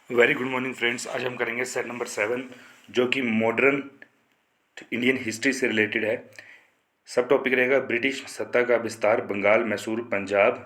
Very good morning friends. आज हम करेंगे सेट नंबर 7 जो कि मॉडर्न इंडियन हिस्ट्री से रिलेटेड है। सब टॉपिक रहेगा ब्रिटिश सत्ता का विस्तार बंगाल, मैसूर, पंजाब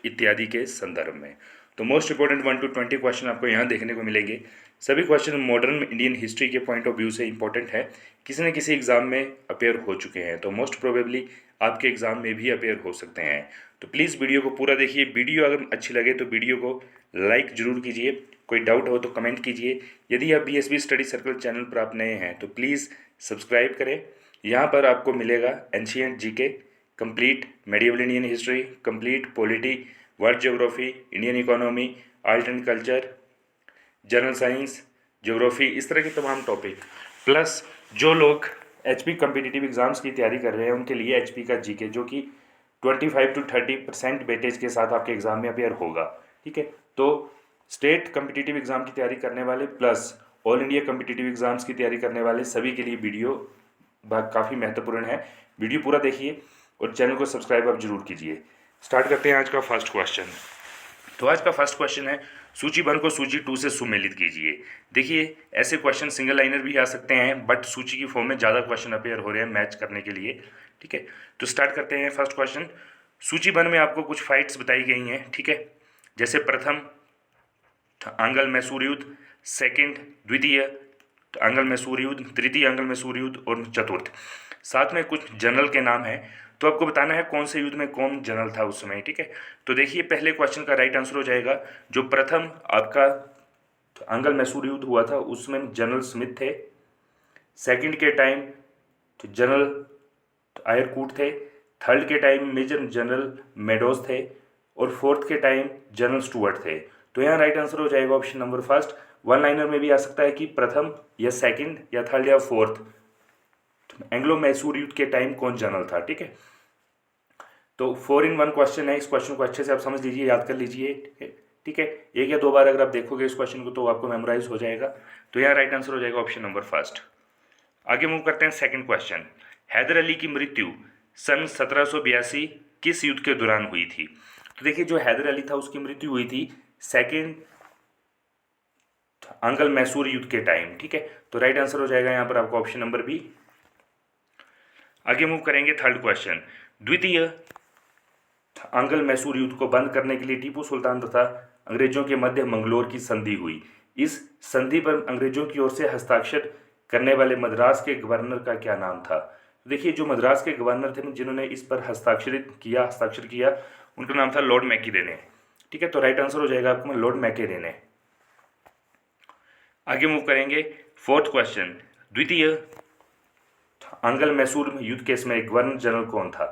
इत्यादि के संदर्भ में। तो मोस्ट इंपॉर्टेंट 1 to 20 क्वेश्चन आपको यहाँ देखने को मिलेंगे। सभी क्वेश्चन मॉडर्न इंडियन हिस्ट्री के पॉइंट ऑफ व्यू से इंपॉर्टेंट है, किसी न किसी एग्जाम में अपेयर हो चुके हैं, तो मोस्ट प्रोबेबली आपके एग्जाम में भी अपेयर हो सकते हैं। तो प्लीज़ वीडियो को पूरा देखिए। वीडियो अगर अच्छी लगे तो वीडियो को लाइक जरूर कीजिए, कोई डाउट हो तो कमेंट कीजिए। यदि आप BSB स्टडी सर्कल चैनल पर आप नए हैं तो प्लीज़ सब्सक्राइब करें। यहाँ पर आपको मिलेगा ancient GK, complete medieval Indian history, complete polity, world geography, Indian economy, art and culture, general science, geography, इस तरह के तमाम टॉपिक। प्लस जो लोग HP कम्पिटिटिव एग्जाम्स की तैयारी कर रहे हैं उनके लिए HP का जीके जो कि 25 to 30% वेटेज के साथ आपके एग्जाम में अपेयर होगा। ठीक है, तो स्टेट कम्पिटिटिव एग्जाम की तैयारी करने वाले plus all India competitive exams की तैयारी करने वाले सभी के लिए वीडियो काफ़ी महत्वपूर्ण है। वीडियो पूरा देखिए और चैनल को सब्सक्राइब आप जरूर कीजिए। स्टार्ट करते हैं आज का फर्स्ट क्वेश्चन। तो आज का फर्स्ट क्वेश्चन है, सूची 1 को सूची 2 से सुमेलित कीजिए। देखिए ऐसे क्वेश्चन सिंगल लाइनर भी आ सकते हैं, बट सूची की फॉर्म में ज़्यादा क्वेश्चन अपेयर हो रहे हैं मैच करने के लिए। ठीक है, तो स्टार्ट करते हैं फर्स्ट क्वेश्चन। सूची 1 में आपको कुछ फाइट्स बताई गई हैं। ठीक है, जैसे प्रथम आंग्ल मैसूर युद्ध, सेकंड द्वितीय आंग्ल मैसूर युद्ध, तृतीय आंग्ल मैसूर युद्ध और चतुर्थ। साथ में कुछ जनरल के नाम हैं, तो आपको बताना है कौन से युद्ध में कौन जनरल था उस समय। ठीक है, तो देखिए पहले क्वेश्चन का राइट आंसर हो जाएगा जो प्रथम आपका आंग्ल मैसूर युद्ध हुआ था उसमें जनरल स्मिथ थे। सेकंड के टाइम जनरल आयरकूट थे। थर्ड के टाइम मेजर जनरल मेडोज थे और फोर्थ के टाइम जनरल स्टुअर्ट थे। तो यहाँ राइट आंसर हो जाएगा option number first. One liner में भी आ सकता है कि प्रथम या सेकंड या थर्ड या फोर्थ एंग्लो मैसूर युद्ध के टाइम कौन जनरल था। ठीक है, तो 4 in 1 क्वेश्चन है। इस क्वेश्चन को अच्छे से आप समझ लीजिए, याद कर लीजिए। ठीक है, एक या दो बार अगर आप देखोगे इस क्वेश्चन को तो आपको मेमोराइज हो जाएगा। तो यहाँ राइट आंसर हो जाएगा ऑप्शन नंबर फर्स्ट। आगे मूव करते हैं सेकंड क्वेश्चन। हैदर अली की मृत्यु सन 1782 किस युद्ध के दौरान हुई थी? तो देखिए जो हैदर अली था उसकी मृत्यु हुई थी सेकंड आंग्ल मैसूर युद्ध के टाइम। ठीक है, तो राइट आंसर हो जाएगा यहाँ पर आपको ऑप्शन नंबर बी। आगे मूव करेंगे थर्ड क्वेश्चन। द्वितीय आंग्ल मैसूर युद्ध को बंद करने के लिए टीपू सुल्तान तथा अंग्रेजों के मध्य मंगलोर की संधि हुई। इस संधि पर अंग्रेजों की ओर से हस्ताक्षर करने वाले मद्रास के गवर्नर का क्या नाम था? देखिए जो मद्रास के गवर्नर थे जिन्होंने इस पर हस्ताक्षर किया उनका नाम था लॉर्ड मैकीरेने। ठीक है, तो राइट आंसर हो जाएगा आपको लॉर्ड मैकीरेने। आगे मूव करेंगे फोर्थ क्वेश्चन। द्वितीय आंग्ल मैसूर युद्ध केस में गवर्नर जनरल कौन था?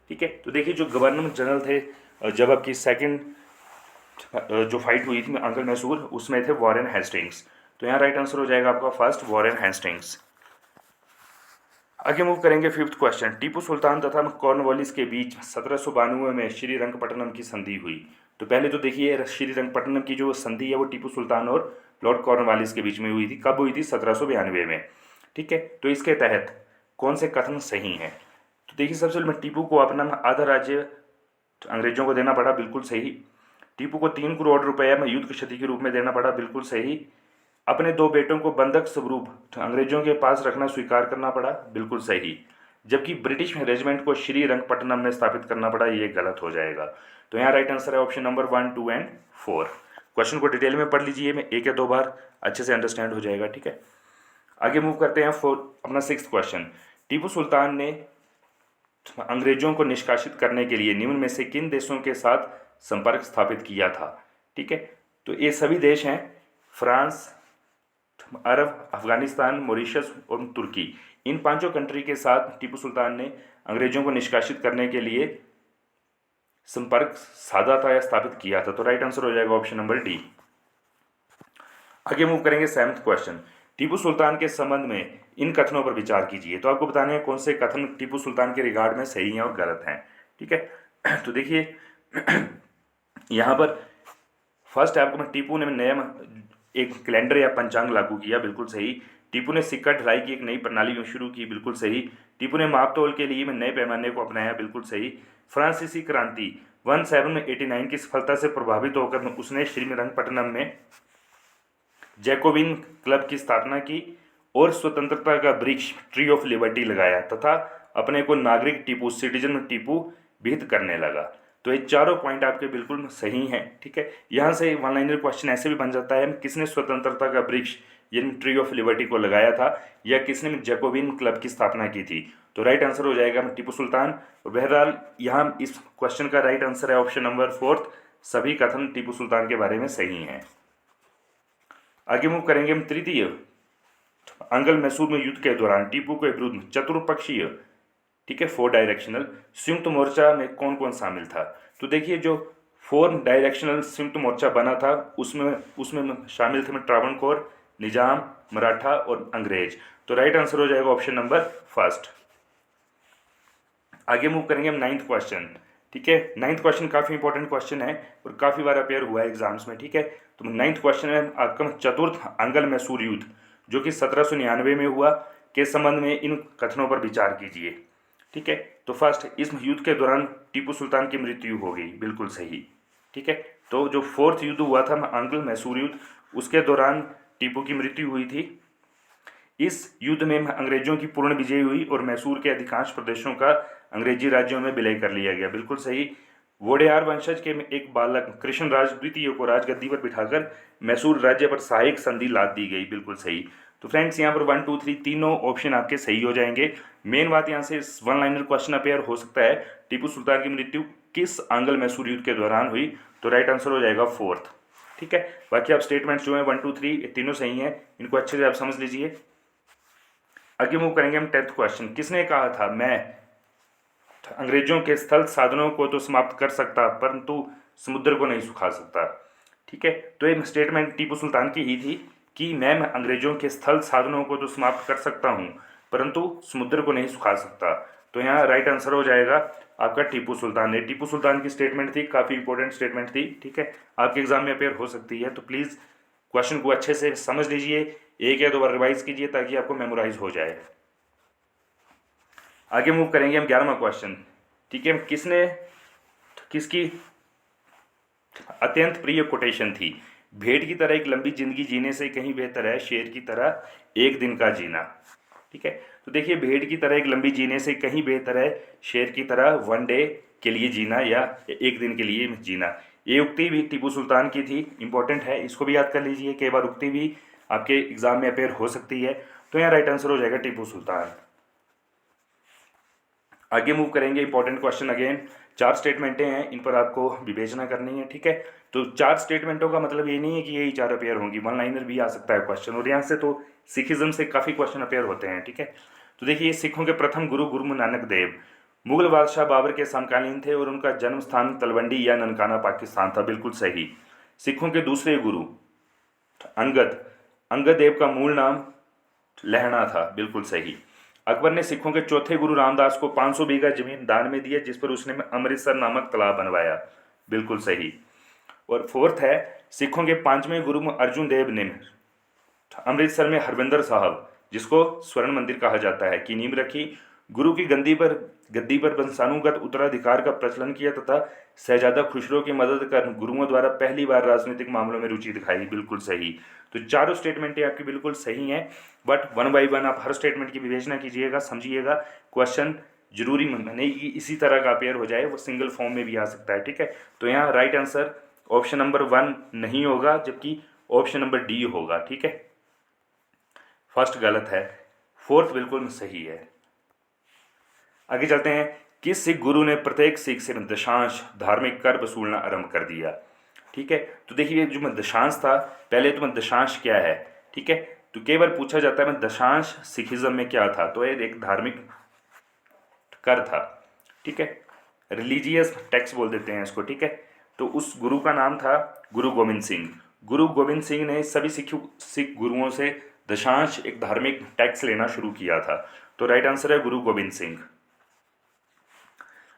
ठीक है, तो देखिए जो गवर्नर जनरल थे जब आपकी सेकंड जो फाइट हुई थी आंग्ल मैसूर उसमें थे वॉरेन हेस्टिंग्स। तो यहाँ राइट आंसर हो जाएगा आपका फर्स्ट वॉरेन हेस्टिंग्स। आगे मूव करेंगे फिफ्थ क्वेश्चन। टीपू सुल्तान तथा कॉर्नवालिस के बीच 1792 में श्रीरंगपट्टनम की संधि हुई। तो पहले तो देखिए श्रीरंगपट्टनम की जो संधि है वो टीपू सुल्तान और लॉर्ड कॉर्नवालिस के बीच में हुई थी। कब हुई थी? 1792 में। ठीक है, तो इसके तहत कौन से कथन सही हैं? तो देखिए सबसे पहले टीपू को अपना आधा राज्य अंग्रेजों को देना पड़ा, बिल्कुल सही। टीपू को 3 करोड़ रुपया में युद्ध क्षति के रूप में देना पड़ा, बिल्कुल सही। अपने 2 बेटों को बंधक स्वरूप अंग्रेजों के पास रखना स्वीकार करना पड़ा, बिल्कुल सही। जबकि ब्रिटिश रेजिमेंट को श्रीरंगपट्टनम में स्थापित करना पड़ा, ये गलत हो जाएगा। तो यहाँ राइट आंसर है ऑप्शन नंबर 1, 2 एंड 4। क्वेश्चन को डिटेल में पढ़ लीजिए, मैं एक या दो बार अच्छे से अंडरस्टैंड हो जाएगा। ठीक है, आगे मूव करते हैं अपना सिक्स्थ क्वेश्चन। टीपू सुल्तान ने अंग्रेजों को निष्कासित करने के लिए निम्न में से किन देशों के साथ संपर्क स्थापित किया था? ठीक है, तो ये सभी देश हैं फ्रांस, अरब, अफगानिस्तान, मॉरिशस और तुर्की। इन पांचों कंट्री के साथ टीपू सुल्तान ने अंग्रेजों को निष्कासित करने के लिए संपर्क साधा था या स्थापित किया था। तो राइट आंसर हो जाएगा ऑप्शन नंबर डी। आगे मूव करेंगे सेवंथ क्वेश्चन। टीपू सुल्तान के संबंध में इन कथनों पर विचार कीजिए। तो आपको बताने हैं कौन से कथन टीपू सुल्तान के रिगार्ड में सही हैं और गलत हैं। ठीक है, तो देखिए यहाँ पर फर्स्ट आपको टीपू ने नया एक कैलेंडर या पंचांग लागू किया, बिल्कुल सही। टीपू ने सिक्का ढलाई की एक नई प्रणाली शुरू की, बिल्कुल सही। टीपू ने मापतोल के लिए नए पैमाने को अपनाया, बिल्कुल सही। फ्रांसीसी क्रांति 1789 की सफलता से प्रभावित होकर उसने श्रीरंगपट्टनम में जैकोबिन क्लब की स्थापना की और स्वतंत्रता का वृक्ष ट्री ऑफ लिबर्टी लगाया तथा अपने को नागरिक टीपू सिटीजन टीपू विहित करने लगा। तो ये चारों पॉइंट आपके बिल्कुल सही हैं। ठीक है, यहाँ से वन लाइनर क्वेश्चन ऐसे भी बन जाता है, किसने स्वतंत्रता का वृक्ष यानी ट्री ऑफ लिबर्टी को लगाया था या किसने जैकोबिन क्लब की स्थापना की थी। तो राइट आंसर हो जाएगा टीपू सुल्तान। और बहरहाल यहाँ इस क्वेश्चन का राइट आंसर है ऑप्शन नंबर 4, सभी कथन टीपू सुल्तान के बारे में सही हैं। आगे मूव करेंगे हम तृतीय, अंगल मैसूर में युद्ध के दौरान टीपू के विरुद्ध चतुर्पक्षीय, ठीक है, 4 डायरेक्शनल संयुक्त मोर्चा में कौन कौन शामिल था। तो देखिए जो 4 डायरेक्शनल संयुक्त मोर्चा बना था उसमें शामिल थे त्रावणकोर, निजाम, मराठा और अंग्रेज। तो राइट आंसर हो जाएगा ऑप्शन नंबर 1। आगे मूव करेंगे हम 9th क्वेश्चन। ठीक है, 9th क्वेश्चन काफ़ी इंपॉर्टेंट क्वेश्चन है और काफ़ी बार अपेयर हुआ है एग्जाम्स में। ठीक है, तो 9th क्वेश्चन है आपका चतुर्थ अंगल मैसूर युद्ध जो कि 1799 में हुआ के संबंध में इन कथनों पर विचार कीजिए। ठीक है, तो फर्स्ट, इस युद्ध के दौरान टीपू सुल्तान की मृत्यु हो गई, बिल्कुल सही। ठीक है, तो जो 4th युद्ध हुआ था अंगल मैसूर युद्ध, उसके दौरान टीपू की मृत्यु हुई थी। इस युद्ध में अंग्रेजों की पूर्ण विजय हुई और मैसूर के अधिकांश प्रदेशों का अंग्रेजी राज्यों में विलय कर लिया गया, बिल्कुल सही। वोडेयार वंशज के एक बालक कृष्णराज द्वितीय को राजगद्दी पर बिठाकर मैसूर राज्य पर सहायक संधि लाद दी गई, बिल्कुल सही। तो फ्रेंड्स यहाँ पर 1, 2, 3 तीनों ऑप्शन आपके सही हो जाएंगे। मेन बात यहाँ से वन लाइनर क्वेश्चन अपेयर हो सकता है, टीपू सुल्तान की मृत्यु किस अंगल मैसूर युद्ध के दौरान हुई। तो राइट आंसर हो जाएगा 4th। ठीक है, बाकी आप स्टेटमेंट्स जो हैं 1, 2, 3 तीनों सही हैं, इनको अच्छे से आप समझ लीजिए। आगे मूव करेंगे हम 10th क्वेश्चन। किसने कहा था मैं अंग्रेजों के स्थल साधनों को तो समाप्त कर सकता परंतु समुद्र को नहीं सुखा सकता। ठीक है, तो ये स्टेटमेंट टीपू सुल्तान की ही थी कि मैं अंग्रेजों के स्थल साधनों को तो समाप्त कर सकता हूँ परंतु समुद्र को नहीं सुखा सकता। तो यहाँ राइट आंसर हो जाएगा आपका टीपू सुल्तान ने। टीपू सुल्तान की स्टेटमेंट थी, काफ़ी इंपॉर्टेंट स्टेटमेंट थी। ठीक है, आपके एग्जाम में अपेयर हो सकती है, तो प्लीज़ क्वेश्चन को अच्छे से समझ लीजिए, 1 या 2 बार रिवाइज कीजिए ताकि आपको मेमोराइज हो जाए। आगे मूव करेंगे हम 11वां क्वेश्चन। ठीक है, किसकी अत्यंत प्रिय कोटेशन थी, भेड़ की तरह एक लंबी जिंदगी जीने से कहीं बेहतर है शेर की तरह एक दिन का जीना। ठीक है, तो देखिए भेड़ की तरह एक लंबी जीने से कहीं बेहतर है शेर की तरह 1 डे के लिए जीना या एक दिन के लिए जीना। ये उक्ति भी टीपू सुल्तान की थी, इंपॉर्टेंट है, इसको भी याद कर लीजिए। कई बार उक्ति भी आपके एग्जाम में अपेयर हो सकती है। तो यहाँ राइट आंसर हो जाएगा टीपू सुल्तान। आगे मूव करेंगे, इंपॉर्टेंट क्वेश्चन अगेन। 4 स्टेटमेंटें हैं, इन पर आपको विवेचना करनी है। ठीक है, तो 4 स्टेटमेंटों का मतलब ये नहीं है कि यही 4 अपेयर होंगी, वन लाइनर भी आ सकता है क्वेश्चन, और यहाँ से तो सिखिज्म से काफ़ी क्वेश्चन अपेयर होते हैं। ठीक है, तो देखिए सिखों के प्रथम गुरु नानक देव मुगल बादशाह बाबर के समकालीन थे और उनका जन्म स्थान तलवंडी या ननकाना पाकिस्तान था, बिल्कुल सही। सिखों के दूसरे गुरु अंगद देव का मूल नाम लहणा था, बिल्कुल सही। अकबर ने सिखों के चौथे गुरु रामदास को 500 बीघा जमीन दान में दी जिस पर उसने अमृतसर नामक तालाब बनवाया, बिल्कुल सही। और 4th है, सिखों के 5वें गुरु अर्जुन देव ने अमृतसर में हरविंदर साहब, जिसको स्वर्ण मंदिर कहा जाता है, की नींव रखी। गुरु की गद्दी पर वंशानुगत उत्तराधिकार का प्रचलन किया तथा शहजादा खुसरो की मदद कर गुरुओं द्वारा पहली बार राजनीतिक मामलों में रुचि दिखाई, बिल्कुल सही। तो चारों स्टेटमेंटें आपकी बिल्कुल सही हैं, बट 1 बाय 1 आप हर स्टेटमेंट की विवेचना कीजिएगा, समझिएगा। क्वेश्चन जरूरी नहीं कि इसी तरह का अपेयर हो जाए, वो सिंगल फॉर्म में भी आ सकता है। ठीक है, तो यहाँ राइट आंसर ऑप्शन नंबर 1 नहीं होगा जबकि ऑप्शन नंबर डी होगा। ठीक है, फर्स्ट गलत है, 4th बिल्कुल सही है। आगे चलते हैं, किस सिख गुरु ने प्रत्येक सिख से दशांश धार्मिक कर वसूलना आरंभ कर दिया। ठीक है, तो देखिए जो दशांश था, पहले तो दशांश क्या है। ठीक है, तो कई बार पूछा जाता है दशांश सिखिज्म में क्या था, तो ये एक धार्मिक कर था। ठीक है, रिलीजियस टैक्स बोल देते हैं इसको। ठीक है, तो उस गुरु का नाम था गुरु गोविंद सिंह। गुरु गोविंद सिंह ने सभी सिख गुरुओं से दशांश एक धार्मिक टैक्स लेना शुरू किया था। तो राइट आंसर है गुरु गोविंद सिंह।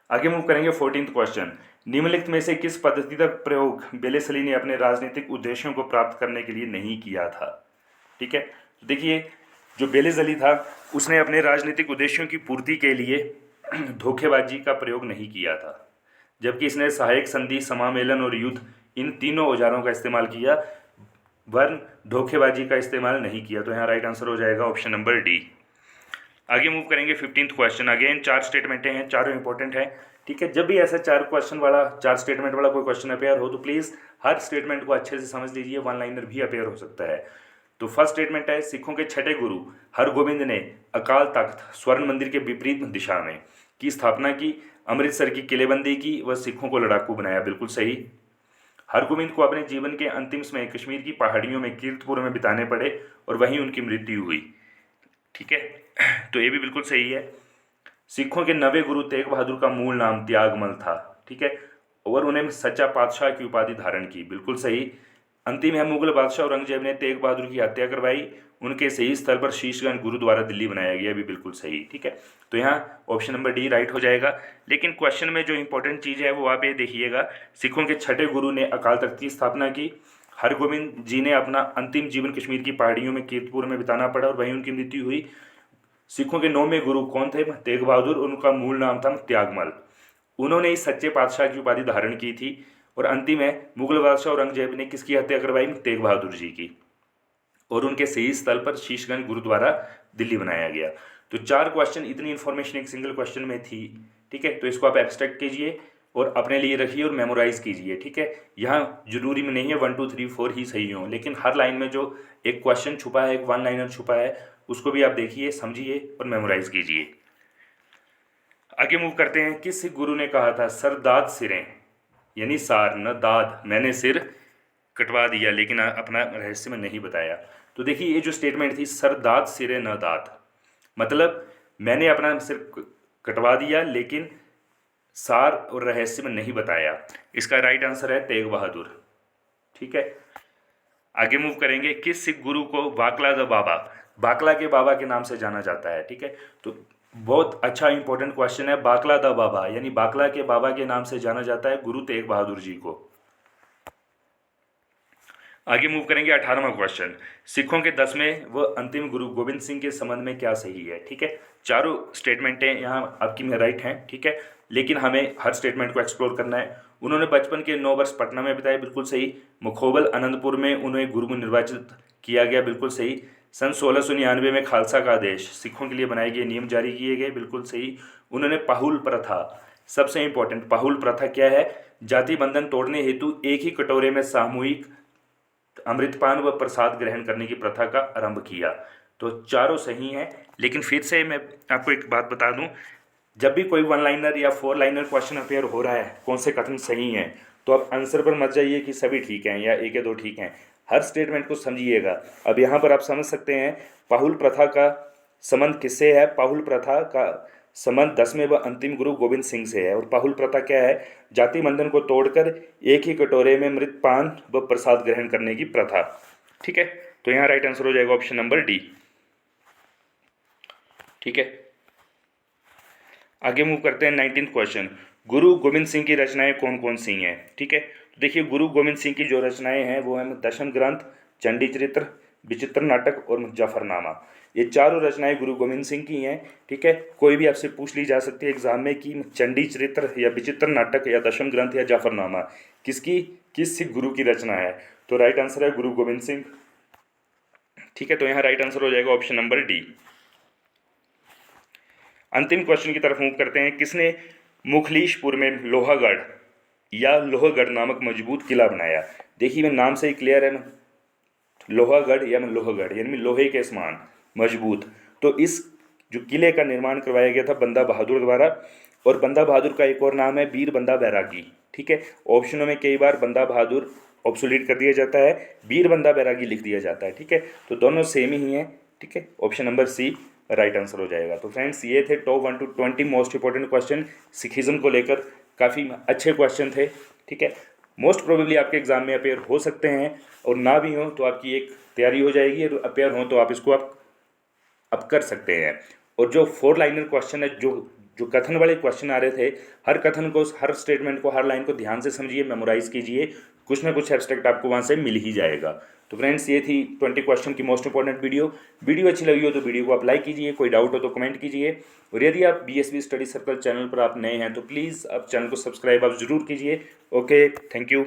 आगे मूव करेंगे 14th क्वेश्चन। निम्नलिखित में से किस पद्धति का प्रयोग वेलेस्ली ने अपने राजनीतिक उद्देश्यों को प्राप्त करने के लिए नहीं किया था। ठीक है, तो देखिए जो वेलेस्ली था उसने अपने राजनीतिक उद्देश्यों की पूर्ति के लिए धोखेबाजी का प्रयोग नहीं किया था, जबकि इसने सहायक संधि, समामेलन और युद्ध, इन तीनों औजारों का इस्तेमाल किया। वर्ण धोखेबाजी का इस्तेमाल नहीं किया। तो यहाँ राइट आंसर हो जाएगा ऑप्शन नंबर डी। आगे मूव करेंगे 15th क्वेश्चन। अगेन 4 स्टेटमेंटें हैं, चारों इंपॉर्टेंट है। ठीक है, जब भी ऐसा 4 क्वेश्चन वाला 4 स्टेटमेंट वाला कोई क्वेश्चन अपेयर हो तो प्लीज़ हर स्टेटमेंट को अच्छे से समझ लीजिए, वन लाइनर भी अपेयर हो सकता है। तो फर्स्ट स्टेटमेंट है, सिखों के छठे गुरु हरगोबिंद ने अकाल तख्त स्वर्ण मंदिर के विपरीत दिशा में की स्थापना की, अमृतसर की किलेबंदी की व सिखों को लड़ाकू बनाया। बिल्कुल सही। हरगोबिंद को अपने जीवन के अंतिम समय कश्मीर की पहाड़ियों में कीर्तपुर में बिताने पड़े और वहीं उनकी मृत्यु हुई। ठीक है, तो ये भी बिल्कुल सही है। सिखों के नवे गुरु तेग बहादुर का मूल नाम त्यागमल था। ठीक है, और उन्हें सच्चा पातशाह की उपाधि धारण की। बिल्कुल सही। अंतिम है, मुगल बादशाह औरंगजेब ने तेग बहादुर की हत्या करवाई, उनके सही स्थल पर शीशगंज गुरुद्वारा दिल्ली बनाया गया। भी बिल्कुल सही। ठीक है, तो यहाँ ऑप्शन नंबर डी राइट हो जाएगा। लेकिन क्वेश्चन में जो इंपॉर्टेंट चीज़ है वो आप ये देखिएगा, सिखों के छठे गुरु ने अकाल तख्त की स्थापना की, हरगोबिंद जी ने अपना अंतिम जीवन कश्मीर की पहाड़ियों में कीर्तपुर में बिताना पड़ा और वहीं उनकी मृत्यु हुई। सिखों के 9वें गुरु कौन थे? तेग बहादुर, उनका मूल नाम था त्यागमल, उन्होंने इस सच्चे पातशाह की उपाधि धारण की थी। और अंतिम है, मुगल बादशाह औरंगजेब ने किसकी हत्या करवाई? तेग बहादुर जी की, और उनके सही स्थल पर शीशगंज गुरुद्वारा दिल्ली बनाया गया। तो 4 क्वेश्चन, इतनी इन्फॉर्मेशन एक सिंगल क्वेश्चन में थी। ठीक है, तो इसको आप एब्स्ट्रैक्ट कीजिए और अपने लिए रखिए और मेमोराइज कीजिए। ठीक है, यहाँ जरूरी में नहीं है 1 2 3 4 ही सही हो, लेकिन हर लाइन में जो एक क्वेश्चन छुपा है, एक वन लाइनर छुपा है, उसको भी आप देखिए, समझिए और मेमोराइज कीजिए। आगे मूव करते हैं। किस गुरु ने कहा था, सरदाद सिरें, यानी सार न दाद, मैंने सिर कटवा दिया लेकिन अपना रहस्य में नहीं बताया। तो देखिए, ये जो स्टेटमेंट थी, सरदाद सिरे न दाद, मतलब मैंने अपना सिर कटवा दिया लेकिन सार और रहस्य में नहीं बताया। इसका राइट आंसर है तेग बहादुर। ठीक है, आगे मूव करेंगे। किस सिख गुरु को बाकला द बाबा, बाकला के बाबा के नाम से जाना जाता है? ठीक है, तो बहुत अच्छा इंपॉर्टेंट क्वेश्चन है। बाकला द बाबा यानी बाकला के बाबा के नाम से जाना जाता है गुरु तेग बहादुर जी को। आगे मूव करेंगे 18वां क्वेश्चन। सिखों के 10वें व अंतिम गुरु गोविंद सिंह के संबंध में क्या सही है? ठीक है, चारों स्टेटमेंटें यहाँ आपकी में राइट हैं। ठीक है, लेकिन हमें हर स्टेटमेंट को एक्सप्लोर करना है। उन्होंने बचपन के 9 वर्ष पटना में बिताए। बिल्कुल सही। मुखोबल आनंदपुर में उन्हें गुरु निर्वाचित किया गया। बिल्कुल सही। सन 1699 में खालसा का आदेश, सिखों के लिए बनाए गए नियम जारी किए गए। बिल्कुल सही। उन्होंने पाहुल प्रथा, सबसे इंपॉर्टेंट, पाहुल प्रथा क्या है? जाति बंधन तोड़ने हेतु एक ही कटोरे में सामूहिक अमृतपान व प्रसाद ग्रहण करने की प्रथा का आरंभ किया। तो चारों सही हैं, लेकिन फिर से मैं आपको एक बात बता दूं, जब भी कोई 1 लाइनर या 4 लाइनर क्वेश्चन अपेयर हो रहा है, कौन से कथन सही हैं, तो आप आंसर पर मत जाइए कि सभी ठीक हैं या एक या दो ठीक हैं। हर स्टेटमेंट को समझिएगा। अब यहाँ पर आप समझ सकते हैं पाहुल प्रथा का संबंध किससे है? पाहुल प्रथा का संबंध 10वें व अंतिम गुरु गोविंद सिंह से है। और पाहुल प्रथा क्या है? जाति बंधन को तोड़कर एक ही कटोरे में मृतपान व प्रसाद ग्रहण करने की प्रथा। ठीक है, तो यहाँ राइट आंसर हो जाएगा ऑप्शन नंबर डी। ठीक है, आगे मूव करते हैं 19th क्वेश्चन। गुरु गोविंद सिंह की रचनाएं कौन कौन सी हैं? ठीक है, तो देखिए, गुरु गोविंद सिंह की जो रचनाएं हैं वो हैं दशम ग्रंथ, चंडी चरित्र, विचित्र नाटक और जफरनामा। ये चारों रचनाएं गुरु गोविंद सिंह की हैं। ठीक है, कोई भी आपसे पूछ ली जा सकती है एग्जाम में कि चंडी चरित्र या विचित्र नाटक या दशम ग्रंथ या जफरनामा किसकी, किस सिख गुरु की रचना है? तो राइट आंसर है गुरु गोविंद सिंह। ठीक है, तो यहाँ राइट आंसर हो जाएगा ऑप्शन नंबर डी। अंतिम क्वेश्चन की तरफ मूव करते हैं। किसने मुखलीशपुर में लोहागढ़ या लोहगढ़ नामक मजबूत किला बनाया? देखिए, मैं नाम से ही क्लियर है ना, लोहागढ़ या लोहगढ़ यानी लोहे के समान मजबूत। तो इस जो किले का निर्माण करवाया गया था बंदा बहादुर द्वारा, और बंदा बहादुर का एक और नाम है वीर बंदा बैरागी। ठीक है, ऑप्शनों में कई बार बंदा बहादुर ऑब्सोलीट कर दिया जाता है, वीर बंदा बैरागी लिख दिया जाता है। ठीक है, तो दोनों सेम ही हैं। ठीक है, option number C right answer हो जाएगा। तो फ्रेंड्स, ये थे top 1 to 20 most important question Sikhism को लेकर। काफ़ी अच्छे क्वेश्चन थे। ठीक है, मोस्ट प्रोबेबली आपके एग्जाम में अपेयर हो सकते हैं, और ना भी हो तो आपकी एक तैयारी हो जाएगी, और अपेयर हो तो आप इसको आप कर सकते हैं। और जो 4 लाइनर क्वेश्चन है, जो कथन वाले क्वेश्चन आ रहे थे, हर कथन को, हर स्टेटमेंट को, हर लाइन को ध्यान से समझिए, मेमोराइज कीजिए, कुछ ना कुछ एब्स्ट्रैक्ट आपको वहाँ से मिल ही जाएगा। तो फ्रेंड्स, ये थी 20 क्वेश्चन की मोस्ट इंपॉर्टेंट वीडियो अच्छी लगी हो तो वीडियो को आप लाइक कीजिए, कोई डाउट हो तो कमेंट कीजिए, और यदि आप BSB स्टडी सर्कल चैनल पर आप नए हैं तो प्लीज़ आप चैनल को सब्सक्राइब आप जरूर कीजिए। Okay, thank you.